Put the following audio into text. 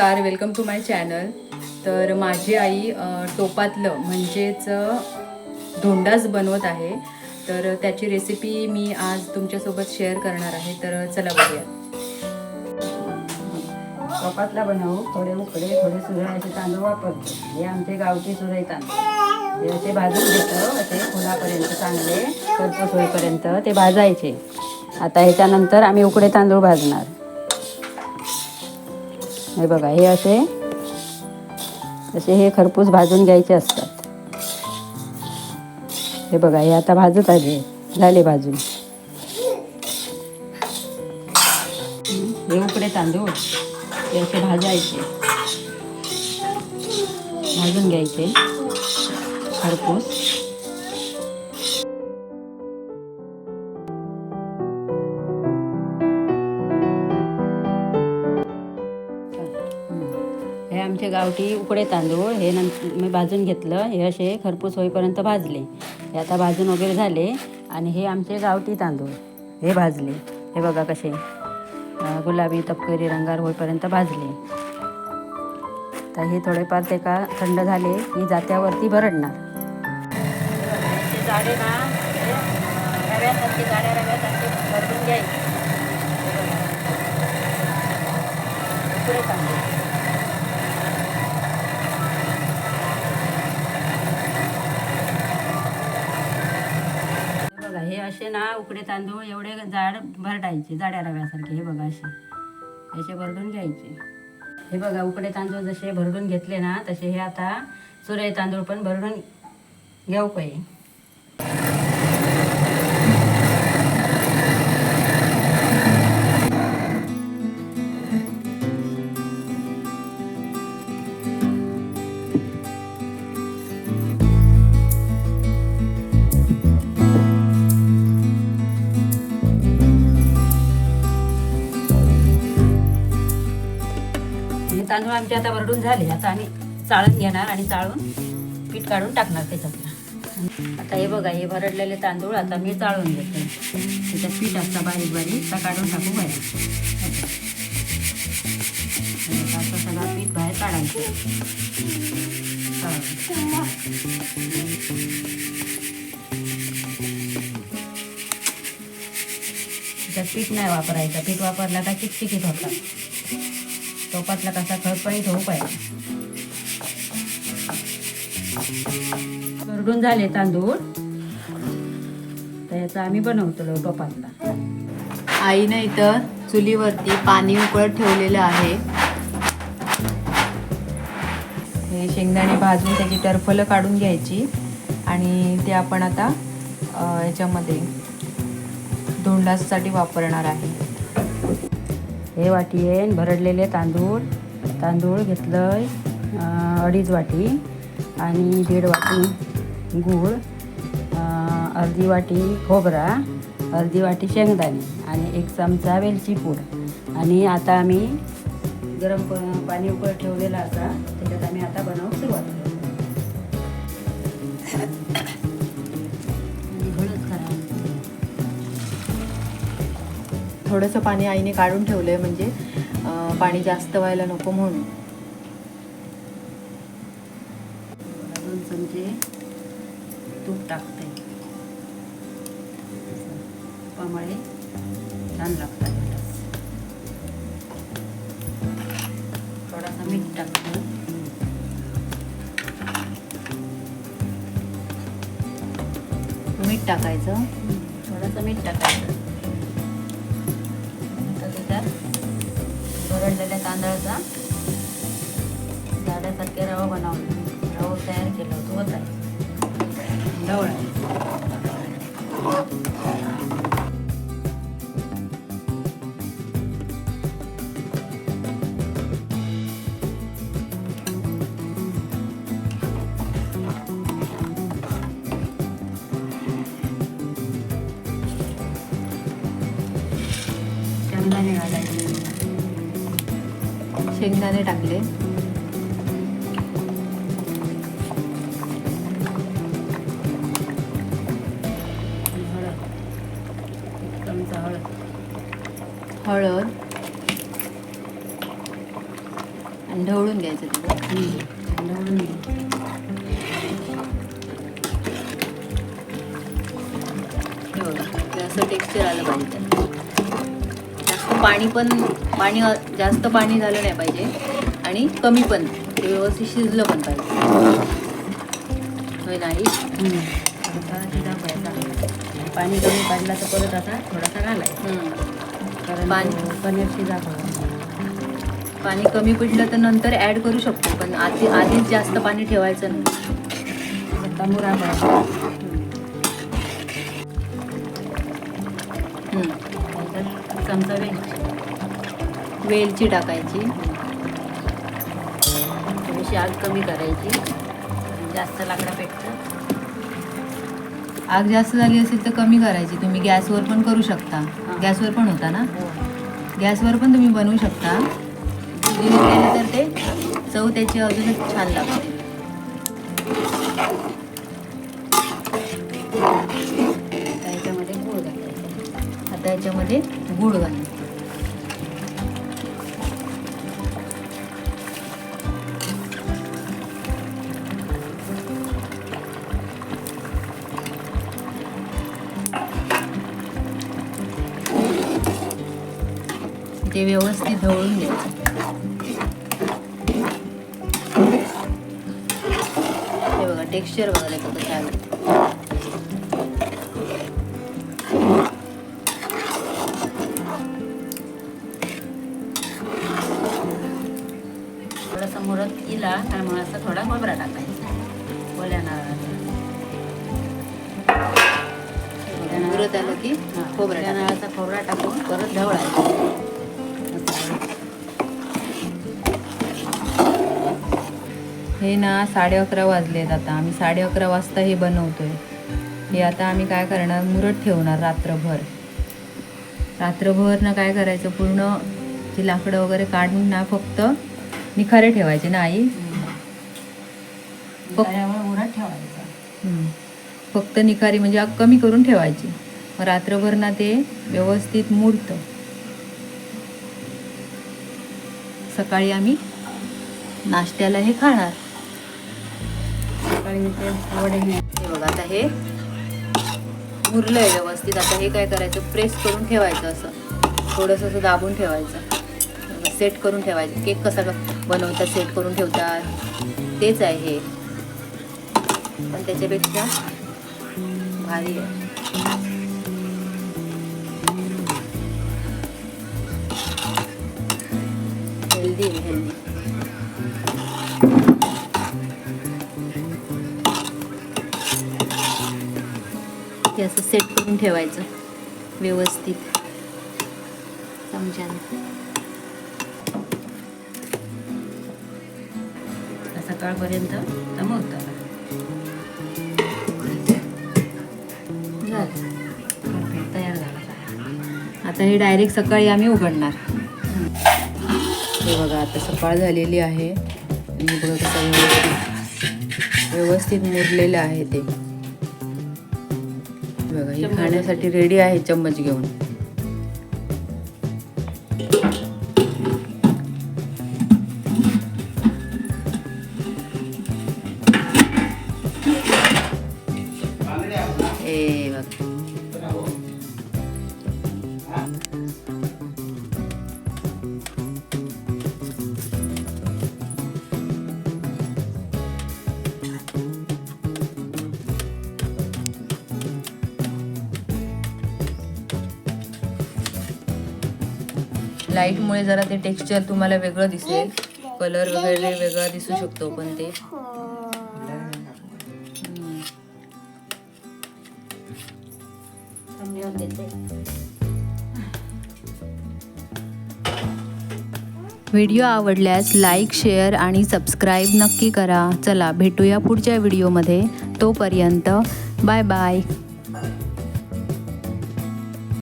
नमस्कार, welcome to my channel. तर माझी आई टोपातलं म्हणजेच धोंडाच बनवत आहे. तर त्याची रेसिपी मी आज तुमच्यासोबत शेअर करणार आहे. तर चला बघूया. टोपातला बनवू. थोडे उकडे थोडे सुरळीचे तांदूळ वापरतो. हे आमचे गावठी सुरळी तांदूळ. हे असे भाजून घेतो, असे फुलापर्यंत चांगले खरपूस होईपर्यंत ते भाजायचे. आता ह्याच्यानंतर आम्ही उकडे तांदूळ भाजणार. हे बघा, हे असे हे खरपूस भाजून घ्यायचे असतात. हे बघा, हे आता भाजत आले, झाले भाजून. हे उकडे तांदूळ हे असे भाजायचे, भाजून घ्यायचे खरपूस. हे आमचे गावठी उकडे तांदूळ हे नंतर मी भाजून घेतलं. हे असे खरपूस होईपर्यंत भाजले. हे आता भाजून वगैरे झाले. आणि हे आमचे गावठी तांदूळ हे भाजले. हे बघा कसे गुलाबी तपकिरी रंगार होईपर्यंत भाजले. तर हे थोडेफार ते का थंड झाले की जात्यावरती भरडणार. जाडे ना रव्यासारखे, जाड्या रव्यासारखे भरडून घ्यायचे. उकडे तांदूळ बघा, हे असे ना उकडे तांदूळ एवढे जाड भरडायचे, जाड्या रव्यासारखे. हे बघा, असे भरडून घ्यायचे. हे बघा, उकडे तांदूळ जसे भरडून घेतले ना तसे हे आता सुरई तांदूळ पण भरडून घेऊ पाहिजे. तांदूळ आमचे आता भरडून झाले. आता आम्ही चाळून घेणार आणि चाळून पीठ काढून टाकणार त्याच्यातलं. आता हे बघा, हे भरडलेले तांदूळ आता मी चाळून घेते. त्याच्यात पीठ असतं बारीक बारीक, तर काढून टाकू बाहेर. असं सगळं पीठ बाहेर काढायचं. त्याच्यात पीठ नाही वापरायचं. पीठ वापरला का चिकचिकीत होता. टोपातला कसा खळखळीत होऊ पाहिजे. भरडून झाले तांदूळ, तर याचा आम्ही बनवतो टोपातला. आईनं इथं चुलीवरती पाणी उकळत ठेवलेलं आहे. हे शेंगदाणे भाजून त्याची टरफलं काढून घ्यायची आणि ते आपण आता याच्यामध्ये धोंडासाठी वापरणार आहे. हे वाटी आहे भरडलेले तांदूळ घेतलं 2.5 वाटी आणि 1.5 वाटी गूळ, अर्धी वाटी खोबरा, अर्धी वाटी शेंगदाणे आणि 1 चमचा वेलची पूड. आणि आता आम्ही गरम पाणी उकळत ठेवलेलं असा त्याच्यात आम्ही आता बनवून सुरुवात करू. थोडंसं पाणी आईने काढून ठेवलं आहे, म्हणजे पाणी जास्त व्हायला नको म्हणून. 2 चमचे तूप टाकते. तुपामुळे छान लागतात. थोडासा मीठ टाकतो. मीठ टाकायचं. थोडंसं मीठ टाकायचं. भरडलेल्या तांदळाचा जाड्यासारखे रवा बनवला, रवा तयार केला होतो होता ढवळा. शेंगदाणे घालायचे. शेंगदाणे टाकले. हळद ढवळून घ्यायचं त्याचं. ढवळून घे. हे बघा हे असं टेक्स्चर आलं पाहिजे त्याला. पाणी जास्त पाणी झालं नाही पाहिजे आणि कमी पण, ते व्यवस्थित शिजलं पण पाहिजे. होय नाही आता शिजायचा. पाणी कमी पाडला तर परत आता थोडासा घालायचा, कारण पनीर शिजायचं. पाणी कमी पिडलं तर नंतर ॲड करू शकतो, पण आधीच जास्त पाणी ठेवायचं नाही. तमुरा पाहिजे. चमचा वेलची टाकायची. थोडीशी आग कमी करायची, जास्त लाकडा पेटतं. आग जास्त झाली असेल तर कमी करायची. तुम्ही गॅसवर पण करू शकता. गॅसवर पण होता ना, गॅसवर पण तुम्ही बनवू शकता. चुलीवर केलं तर ते चव त्याची अजूनच छान लागते. त्याच्यामध्ये गूळ घालायचा. आता याच्यामध्ये गूळ घालायचं. ते व्यवस्थित ढवळून घ्यायचं. हे बघा टेक्स्चर बघा त्याचं कसं आलं. थोडासा मुरत केला तर मग असा थोडा खोबरा टाकायचा. ओल्या नारळाचा. मुरत आलं की खोबरं ओल्या टाकायचं. नारळाचा खोबरा टाकून परत ढवळायचा. हे ना 11:30 वाजलेत. आता आम्ही 11:30 वाजता हे बनवतोय. हे आता आम्ही काय करणार, मुरत ठेवणार रात्रभर ना. काय करायचं, पूर्ण ती लाकडं वगैरे काढून ना फक्त निखारे ठेवायचे ना आई. मुरत ठेवायचा. फक्त निखारी म्हणजे आग कमी करून ठेवायची. मग रात्रभर ना ते व्यवस्थित मुरतं. सकाळी आम्ही नाश्त्याला हे खाणार. सकाळी ते वडे हे बघा आता हे मुरलंय व्यवस्थित. आता हे काय करायचं, प्रेस करून ठेवायचं. असं थोडंसं असं दाबून ठेवायचं. सेट करून ठेवायचं. केक कसा बनवतात, सेट करून ठेवतात, तेच आहे हे, पण त्याच्यापेक्षा भारी आहे. हेल्दी. ते असं सेट करून ठेवायचं व्यवस्थित चमच्याने. सकाळपर्यंत जमवतं. परफेक्ट तयार झाला. आता हे डायरेक्ट सकाळी आम्ही उघडणार. हे बघा आता सकाळ झालेली आहे आणि हे बघा कसं व्यवस्थित मुरलेलं आहे ते. बघा हे खाण्यासाठी रेडी आहे चम्मच घेऊन. ए बघा लाईटमुळे जरा ते टेक्स्चर तुम्हाला वेगळं दिसेल, कलर वगैरे वेगळा दिसू शकतो, पण ते व्हिडिओ आवडल्यास लाईक, शेअर आणि सबस्क्राईब नक्की करा. चला भेटूया पुढच्या व्हिडिओमध्ये. तोपर्यंत बाय बाय.